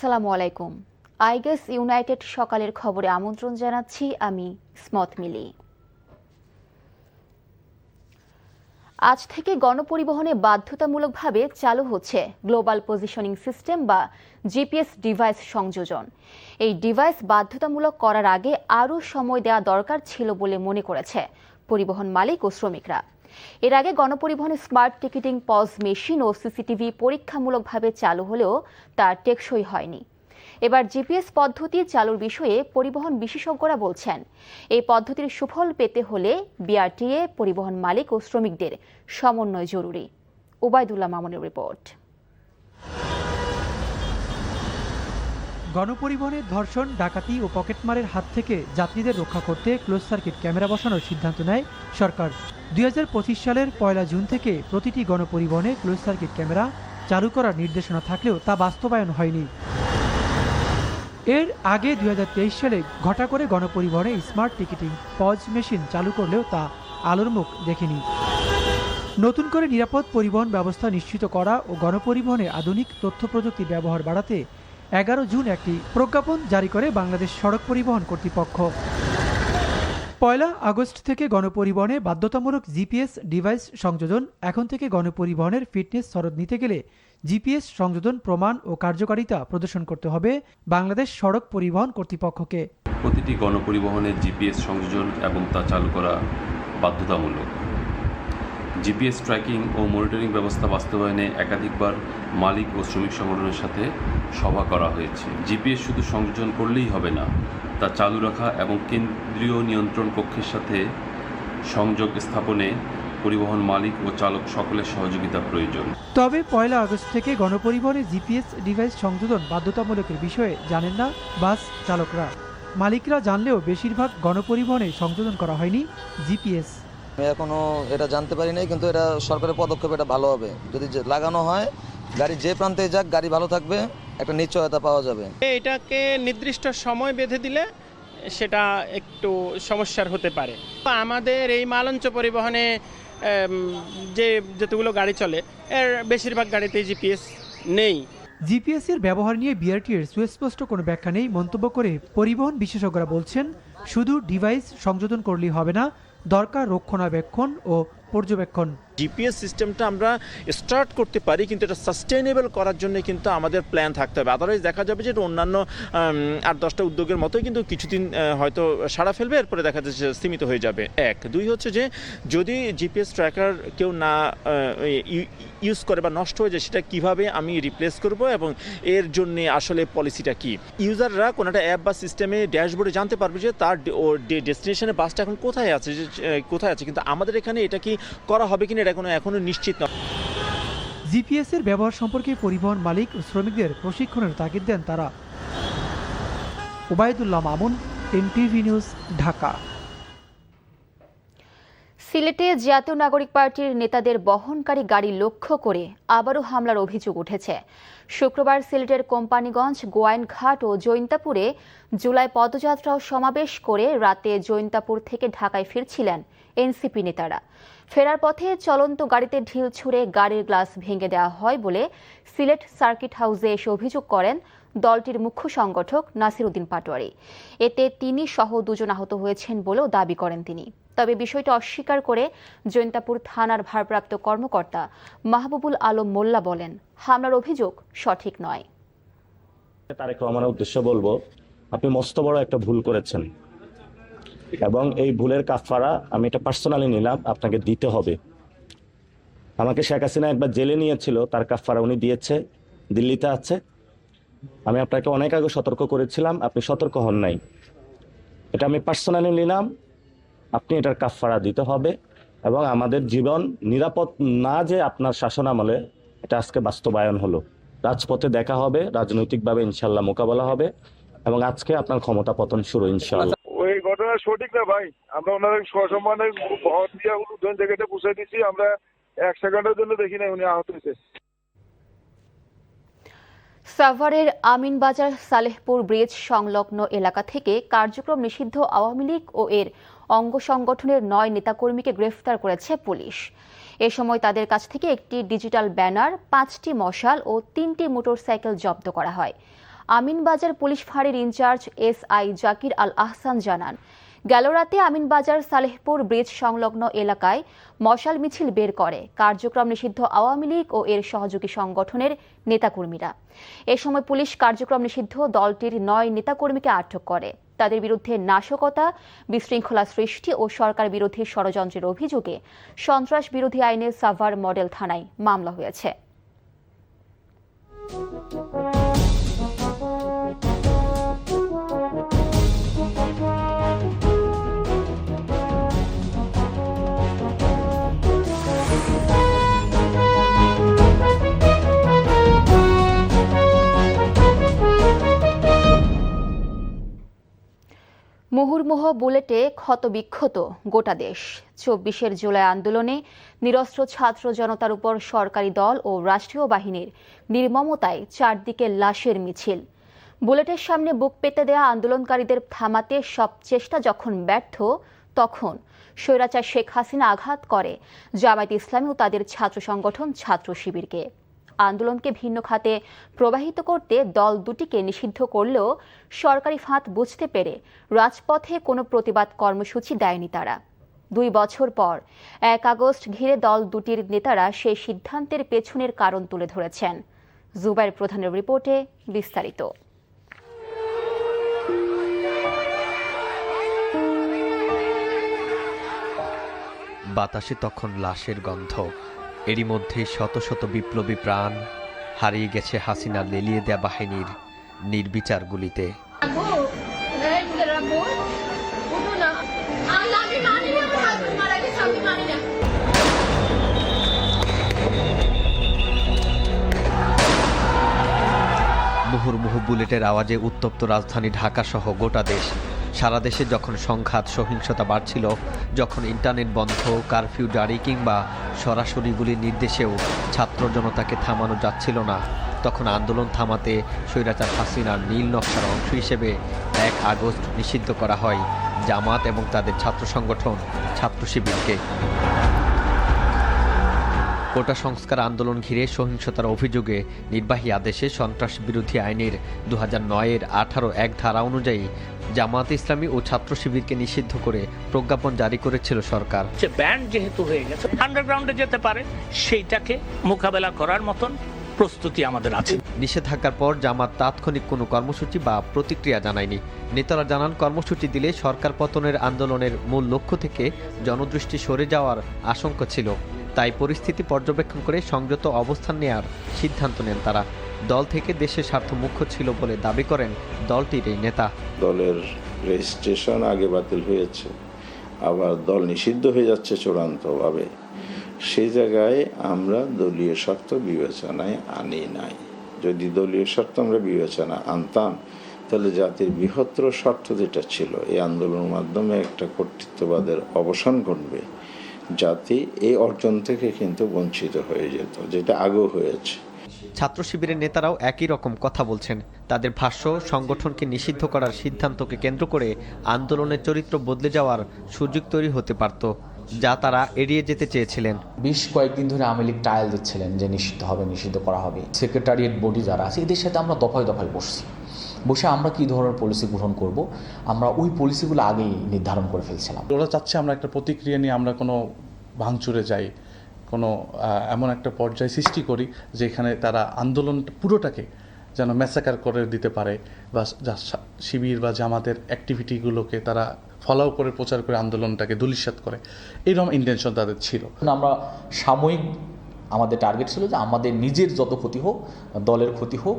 আসসালামু আলাইকুম। আইগেস ইউনাইটেড সকালের খবরে আমন্ত্রণ জানাচ্ছি আমি স্মত মিলি। আজ থেকে গণপরিবহনে বাধ্যতামূলকভাবে চালু হচ্ছে গ্লোবাল পজিশনিং সিস্টেম বা জিপিএস ডিভাইস সংযোজন। এই ডিভাইস বাধ্যতামূলক করার আগে আরও সময় দেওয়া দরকার ছিল বলে মনে করেছে পরিবহন মালিক ও শ্রমিকরা। এর আগে গণপরিবহনে স্মার্ট টিকিটিং পজ মেশিন ও সিসিটিভি পরীক্ষামূলকভাবে চালু হলেও তা টেকসই হয়নি। এবার জিপিএস পদ্ধতি চালুর বিষয়ে পরিবহন বিশেষজ্ঞরা বলছেন, এই পদ্ধতির সুফল পেতে হলে বিআরটিএ, পরিবহন মালিক ও শ্রমিকদের সমন্বয় জরুরি। ওবায়দুল্লাহ মামুনের রিপোর্ট। গণপরিবহনে ধর্ষণ, ডাকাতি ও পকেটমারের হাত থেকে যাত্রীদের রক্ষা করতে ক্লোজ সার্কিট ক্যামেরা বসানোর সিদ্ধান্ত নেয় সরকার। 2025 সালের 1 জুন থেকে প্রতিটি গণপরিবহনে ক্লোজ সার্কিট ক্যামেরা চালু করার নির্দেশনা থাকলেও তা বাস্তবায়ন হয়নি। এর আগে 2023 সালে ঘটা করে গণপরিবহনে স্মার্ট টিকিটিং পজ মেশিন চালু করলেও তা আলোর মুখ দেখেনি। নতুন করে নিরাপদ পরিবহন ব্যবস্থা নিশ্চিত করা ও গণপরিবহনে আধুনিক তথ্য প্রযুক্তির ব্যবহার বাড়াতে 11 জুন একটি প্রজ্ঞাপন জারি করে বাংলাদেশ সড়ক পরিবহন কর্তৃপক্ষ। 1 আগস্ট থেকে গণপরিবহনে বাধ্যতামূলক জিপিএস ডিভাইস সংযোজন। এখন থেকে গণপরিবহনের ফিটনেস সনদ নিতে গেলে জিপিএস সংযোজন প্রমাণ ও কার্যকারিতা প্রদর্শন করতে হবে বাংলাদেশ সড়ক পরিবহন কর্তৃপক্ষকে। প্রতিটি গণপরিবহনে জিপিএস সংযোজন এবং তা চালু করা বাধ্যতামূলক। জিপিএস ট্র্যাকিং ও মনিটরিং ব্যবস্থা বাস্তবায়নে একাধিকবার মালিক ও শ্রমিক সংগঠনের সাথে সভা করা হয়েছে। জিপিএস শুধু সংযোজন করলেই হবে না, তা চালু রাখা এবং কেন্দ্রীয় নিয়ন্ত্রণ কক্ষের সাথে সংযোগ স্থাপনে পরিবহন মালিক ও চালক সকলের সহযোগিতা প্রয়োজন। তবে 1 আগস্ট থেকে গণপরিবহনে জিপিএস ডিভাইস সংযোজন বাধ্যতামূলকের বিষয়ে জানেন না বাস চালকরা। মালিকরা জানলেও বেশিরভাগ গণপরিবহনে সংযোজন করা হয়নি জিপিএস। আমি এখনো এটা জানতে পারি নাই, কিন্তু এটা সরকারের পদক্ষেপ, এটা ভালো হবে। যদি লাগানো হয়, গাড়ি যে প্রান্তে যাক গাড়ি ভালো থাকবে, একটা নিশ্চয়তা পাওয়া যাবে। এটাকে নির্দিষ্ট সময় বেঁধে দিলে সেটা একটু সমস্যার হতে পারে। আমাদের এই মালঞ্চ পরিবহনে যতগুলো গাড়ি চলে এর বেশিরভাগ গাড়িতেই জিপিএস নেই। জিপিএস এর ব্যবহার নিয়ে বিআরটিএর সুস্পষ্ট কোনো ব্যাখ্যা নেই মন্তব্য করে পরিবহন বিশেষজ্ঞরা বলছেন, শুধু ডিভাইস সংযোজন করলেই হবে না, দরকার রক্ষণাবেক্ষণ ও পর্যবেক্ষণ। জিপিএস সিস্টেমটা আমরা স্টার্ট করতে পারি, কিন্তু এটা সাস্টেইনেবল করার জন্য কিন্তু আমাদের প্ল্যান থাকতে হবে। আদারওয়াইজ দেখা যাবে যে এটা অন্যান্য 8-10টা উদ্যোগের মতোই কিন্তু কিছুদিন হয়তো সাড়া ফেলবে, এরপরে দেখা যাচ্ছে সীমিত হয়ে যাবে। 1, 2 হচ্ছে যে যদি জিপিএস ট্র্যাকার কেউ না ইউজ করে বা নষ্ট হয়ে যায়, সেটা কিভাবে আমি রিপ্লেস করব এবং এর জন্য আসলে পলিসিটা কি। ইউজাররা কোনো একটা অ্যাপ বা সিস্টেমে ড্যাশবোর্ডে জানতে পারবে যে তার ডেস্টিনেশনে বাসটা এখন কোথায় আছে, কিন্তু আমাদের এখানে এটা কি করা হবে কিনা এটা এখনো নিশ্চিত নয়। জিপিএস এর ব্যবহার সম্পর্কে পরিবহন মালিক ও শ্রমিকদের প্রশিক্ষণের তাগিদ দেন তারা। Obaidullah Mamun, NTV news, Dhaka. সিলেটে জাতীয় নাগরিক পার্টির নেতাদের বহনকারী গাড়ি লক্ষ্য করে আবারও হামলার অভিযোগ উঠেছে। শুক্রবার সিলেটের কোম্পানিগঞ্জ, গোয়াইনঘাট ও জৈন্তাপুরে জুলাই পদযাত্রা ও সমাবেশ করে রাতে জৈন্তাপুর থেকে ঢাকায় ফিরছিলেন এনসিপি নেতারা। ফেরার পথে চলন্ত গাড়িতে ঢিল ছুঁড়ে গাড়ির গ্লাস ভেঙে দেওয়া হয় বলে সিলেট সার্কিট হাউসে এসে অভিযোগ করেন দলটির মুখ্য সংগঠক নাসির উদ্দিন পাটোয়ারি। এতে তিনি সহ 2 জন আহত হয়েছেন বলেও দাবি করেন তিনি। তবে বিষয়টি অস্বীকার করে জৈন্তাপুর থানার ভারপ্রাপ্ত কর্মকর্তা মাহবুবুল আলম মোল্লা বলেন, হামলার অভিযোগ সঠিক নয়। তারেক রহমানের উদ্দেশ্যে বলবো, আপনি মস্ত বড় একটা ভুল করেছেন এবং এই ভুলের কাফারা আমি এটা পার্সোনালি নিলাম, আপনাকে দিতে হবে। আমাকে শেখ হাসিনা একবার জেলে নিয়েছিল, তার কাফারা উনি দিয়েছে, দিল্লিতে আছে। আমি আপনাকে অনেক আগে সতর্ক করেছিলাম, আপনি সতর্ক হন নাই। এটা আমি পার্সোনালি নিলাম, আপনি এটার কাফারা দিতে হবে এবং আমাদের জীবন নিরাপদ না যে আপনার শাসন আমলে, এটা আজকে বাস্তবায়ন হলো। রাজপথে দেখা হবে, রাজনৈতিকভাবে ইনশাল্লাহ মোকাবেলা হবে এবং আজকে আপনার ক্ষমতা পতন শুরু ইনশাল্লাহ। ওই ঘটনা সঠিক না ভাই, আমরা ওনাদের সসম্মানে ভর দিয়ে উদ্যান জায়গাটা পৌঁছে দিচ্ছি, আমরা 1 সেকেন্ডের জন্য দেখি না উনি আহত হয়েছে। সাভারের আমিনবাজার সালেহপুর ব্রিজ সংলগ্ন এলাকা থেকে কার্যক্রম নিষিদ্ধ আওয়ামী লীগ ও এর অঙ্গ সংগঠনের 9 নেতাকর্মীকে গ্রেফতার করেছে পুলিশ। এ সময় তাদের কাছ থেকে একটি ডিজিটাল ব্যানার, 5টি মশাল ও 3টি মোটরসাইকেল জব্দ করা হয়। আমিনবাজার পুলিশ ফাঁড়ির ইনচার্জ SI জাকির আল আহসান জানান, গেল রাতে আমিনবাজার সালেহপুর ব্রিজ সংলগ্ন এলাকায় মশাল মিছিল বের করে কার্যক্রম নিষিদ্ধ আওয়ামী লীগ ও এর সহযোগী সংগঠনের নেতাকর্মীরা। এ সময় পুলিশ কার্যক্রম নিষিদ্ধ দলটির 9 নেতাকর্মীকে আটক করে। তাদের বিরুদ্ধে নাশকতা, বিশৃঙ্খলা সৃষ্টি ও সরকার বিরোধী ষড়যন্ত্রের অভিযোগে সন্ত্রাস বিরোধী আইনে সাভার মডেল থানায় মামলা হয়েছে। মুহুর্মুহ বুলেটে ক্ষতবিক্ষত গোটা দেশ। 24 জুলাই আন্দোলনে নিরস্ত্র ছাত্র জনতার উপর সরকারি দল ও রাষ্ট্রীয় বাহিনীর নির্মমতায় চারদিকে লাশের মিছিল। বুলেটের সামনে বুক পেতে দেয়া আন্দোলনকারীদের থামাতে সব চেষ্টা যখন ব্যর্থ, তখন স্বৈরাচার শেখ হাসিনা আঘাত করে জামায়াতে ইসলামী ও তাদের ছাত্র সংগঠন ছাত্র শিবিরকে। আন্দোলনকে ভিন্ন খাতে প্রবাহিত করতে দল দুটিকে নিষিদ্ধ করলেও সরকারি ফাঁদ বুঝতে পেরে রাজপথে কোনো প্রতিবাদ কর্মসূচি দেয়নি তারা। 2 বছর পর 1 আগস্ট ঘিরে দল দুটির নেতারা সেই সিদ্ধান্তের পেছনের কারণ তুলে ধরেছেন। জুবাইর প্রধানের রিপোর্টে বিস্তারিত। বাতাসে তখন লাশের গন্ধ। এরই মধ্যে শত শত বিপ্লবী প্রাণ হারিয়ে গেছে হাসিনার লেলিয়ে দেয়া বাহিনীর নির্বিচার গুলিতে। মুহুর্মুহু বুলেটের আওয়াজে উত্তপ্ত রাজধানী ঢাকা সহ গোটা দেশ। সারা দেশে যখন সংঘাত সহিংসতা বাড়ছিল, যখন ইন্টারনেট বন্ধ, কারফিউ জারি কিংবা সরাসরি গুলির নির্দেশেও ছাত্র জনতাকে থামানো যাচ্ছিল না, তখন আন্দোলন থামাতে স্বৈরাচার হাসিনার নীল নকশার অংশ হিসেবে 1 আগস্ট নিষিদ্ধ করা হয় জামাত এবং তাদের ছাত্র সংগঠন ছাত্র শিবিরকে। কোটা সংস্কার আন্দোলন ঘিরে সহিংসতার অভিযোগে নির্বাহী আদেশে সন্ত্রাস বিরোধী আইনের 2009-এর 18(1) ধারা অনুযায়ী জামাত ইসলামী ও ছাত্র শিবিরকে নিষিদ্ধ করে প্রজ্ঞাপন জারি করেছিল সরকার। ব্যান্ড যেহেতু হয়ে গেছে, আন্ডারগ্রাউন্ডে যেতে পারে, সেইটাকে মোকাবেলা করার মতন প্রস্তুতি আমাদের আছে। নিষেধাজ্ঞার পর জামাত তাৎক্ষণিক কোনো কর্মসূচি বা প্রতিক্রিয়া জানায়নি। নেতারা জানান, কর্মসূচি দিলে সরকার পতনের আন্দোলনের মূল লক্ষ্য থেকে জনদৃষ্টি সরে যাওয়ার আশঙ্কা ছিল। তাই পরিস্থিতি পর্যবেক্ষণ করে সংযত অবস্থান নেয়ার সিদ্ধান্ত নেন তারা। দল থেকে দেশের স্বার্থ মুখ্য ছিল বলে দাবি করেন দলটির এই নেতা। দলের রেজিস্ট্রেশন আগে বাতিল হয়েছে, আবার দল নিষিদ্ধ হয়ে যাচ্ছে চূড়ান্তভাবে। সেই জায়গায় আমরা দলীয় স্বার্থ বিবেচনায় আনি নাই। যদি দলীয় স্বার্থ আমরা বিবেচনা আনতাম, তাহলে জাতির বৃহত্তর স্বার্থ যেটা ছিল, এই আন্দোলনের মাধ্যমে একটা কর্তৃত্ববাদের অবসান ঘটবে, জাতি এই অর্জন থেকে কিন্তু বঞ্চিত হয়ে যেত, যেটা আগেও হয়েছে। ছাত্র শিবিরের নেতারাও একই রকম কথা বলছেন। তাদের ভাষ্য, সংগঠনকে নিষিদ্ধ করার সিদ্ধান্তকে কেন্দ্র করে আন্দোলনের চরিত্র বদলে যাওয়ার সুযোগ তৈরি হতে পারত, যা তারা এড়িয়ে যেতে চেয়েছিলেন। বেশ কয়েকদিন ধরে আওয়ামী লীগ ট্রায়াল দিচ্ছিলেন যে নিষিদ্ধ হবে, নিষিদ্ধ করা হবে। সেক্রেটারিয়েট বডি যারা আছে, এদের সাথে আমরা দফায় দফায় বসে আমরা কী ধরনের পলিসি গ্রহণ করব, আমরা ওই পলিসিগুলো আগেই নির্ধারণ করে ফেলছিলাম। ওরা চাচ্ছে আমরা একটা প্রতিক্রিয়া নিয়ে আমরা কোনো ভাঙচুরে যাই, কোনো এমন একটা পর্যায় সৃষ্টি করি যেখানে তারা আন্দোলন পুরোটাকে যেন ম্যাসাকার করে দিতে পারে, বা শিবির বা জামাতের অ্যাক্টিভিটিগুলোকে তারা ফলো করে প্রচার করে আন্দোলনটাকে ধূলিসাৎ করে, এরকম ইন্টেনশন তাদের ছিল। আমরা সাময়িক আমাদের টার্গেট ছিল যে আমাদের নিজের যত ক্ষতি হোক, দলের ক্ষতি হোক,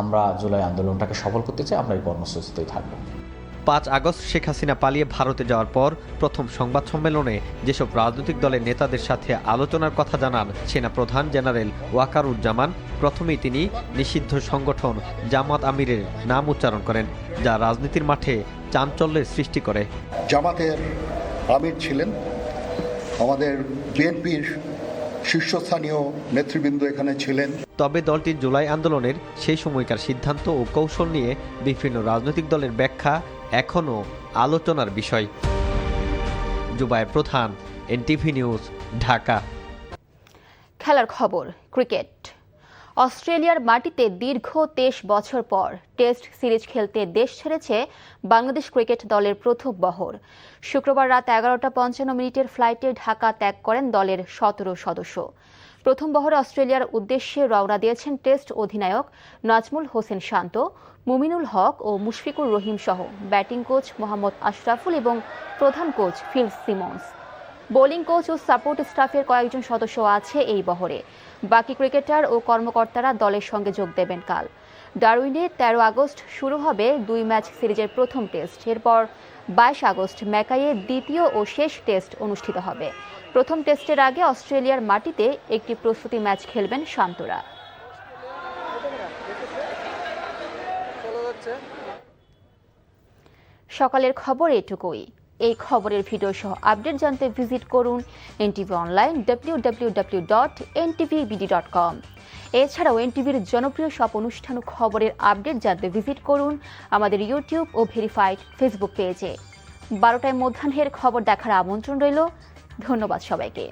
আমরা জুলাই আন্দোলনটাকে সফল করতে চাই, আমরা এই কর্মসূচিতেই থাকবো। 5 আগস্ট শেখ হাসিনা পালিয়ে ভারতে যাওয়ার পর প্রথম সংবাদ সম্মেলনে যেসব রাজনৈতিক দলের নেতাদের সাথে আলোচনার কথা জানান সেনাপ্রধান জেনারেল ওয়াকারুজ্জামান, প্রথমেই তিনি নিষিদ্ধ সংগঠন জামাত আমিরের নাম উচ্চারণ করেন, যা রাজনীতির মাঠে চাঞ্চল্যের সৃষ্টি করে। জামাতের আমির ছিলেন, আমাদের বিএনপির শীর্ষস্থানীয় নেতৃবৃন্দ এখানে ছিলেন। তবে দলটির জুলাই আন্দোলনের সেই সময়কার সিদ্ধান্ত ও কৌশল নিয়ে বিভিন্ন রাজনৈতিক দলের ব্যাখ্যা এখনও আলোচনার বিষয়। জুবাইর প্রধান, NTV নিউজ, ঢাকা। খেলার খবর, ক্রিকেট। অস্ট্রেলিয়ার মাটিতে দীর্ঘ 23 বছর পর টেস্ট সিরিজ খেলতে দেশ ছেড়েছে বাংলাদেশ ক্রিকেট দলের প্রথম বহর। শুক্রবার রাত 11:55 ফ্লাইটে ঢাকা ত্যাগ করেন দলের 17 সদস্য। প্রথম বহরে অস্ট্রেলিয়ার উদ্দেশ্যে রওনা দিয়েছেন টেস্ট অধিনায়ক নাজমুল হোসেন শান্ত, মুমিনুল হক ও মুশফিকুর রহিম সহ ব্যাটিং কোচ মোহাম্মদ আশরাফুল এবং প্রধান coach Phil Simmons. Bowling coach ও সাপোর্ট স্টাফের কয়েকজন সদস্য আছে এই বহরে। বাকি ক্রিকেটার ও কর্মকর্তারা দলের সঙ্গে যোগ দেবেন কাল। ডারউইনে 13 আগস্ট শুরু হবে 2 ম্যাচ সিরিজের প্রথম টেস্ট। এরপর 22 আগস্ট ম্যাকাইয়ে দ্বিতীয় ও শেষ টেস্ট অনুষ্ঠিত হবে। প্রথম টেস্টের আগে অস্ট্রেলিয়ার মাটিতে একটি প্রস্তুতি ম্যাচ খেলবেন শান্তরা। সকালের খবর এটুকুই। এই খবরের ভিডিও সহ আপডেট জানতে ভিজিট করুন এনটিভি অনলাইন www.ntvbd.com। এছাড়াও এনটিভির জনপ্রিয় সব অনুষ্ঠান ও খবরের আপডেট জানতে ভিজিট করুন আমাদের ইউটিউব ও ভেরিফাইড ফেসবুক পেজে। 12টায় মধ্যাহ্নের খবর দেখার আমন্ত্রণ রইল। ধন্যবাদ সবাইকে।